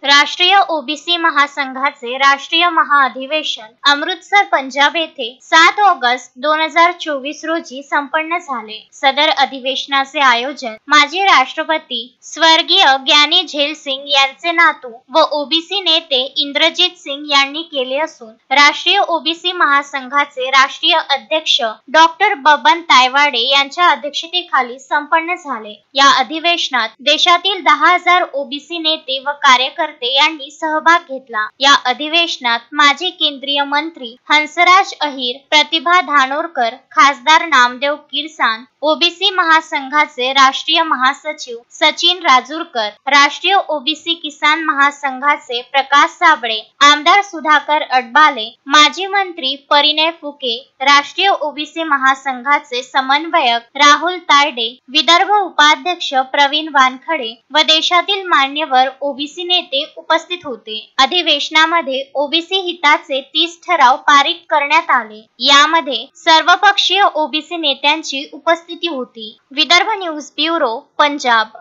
राष्ट्रीय ओबीसी महासंघाचे राष्ट्रीय महाअधिवेशन अमृतसर पंजाब येथे 7 ऑगस्ट 2024 रोजी संपन्न झाले. सदर अधिवेशनाचे आयोजन माजी राष्ट्रपती स्वर्गीय ग्यानी झैल सिंग यांचे नातू व ओबीसी नेते इंद्रजीत सिंग यांनी केले असून राष्ट्रीय ओबीसी महासंघाचे राष्ट्रीय अध्यक्ष डॉक्टर बबन तायवाडे यांच्या अध्यक्षतेखाली संपन्न झाले. या अधिवेशनात देशातील 10,000 ओबीसी नेते व कार्यकर्ते यांनी सहभाग घेतला. या अधिवेशनात माजी केंद्रीय मंत्री हंसराज अहिर, प्रतिभा धानोरकर, खासदार नामदेव किरसान, ओबीसी महासंघाचे राष्ट्रीय महासचिव सचिन राजूरकर, राष्ट्रीय ओबीसी किसान महासंघाचे प्रकाश साबळे, आमदार सुधाकर अडबाले, माजी मंत्री परिणय फुके, राष्ट्रीय ओबीसी महासंघाचे समन्वयक राहुल तायडे, विदर्भ उपाध्यक्ष प्रवीण वानखडे व देशातील मान्यवर ओबीसी नेते उपस्थित होते. अधिवेशनामध्ये ओबीसी हिताचे 30 ठराव पारित करण्यात आले. यामध्ये सर्वपक्षीय ओबीसी नेत्यांची उपस्थिती होती. Vidarbha news bureau, Punjab.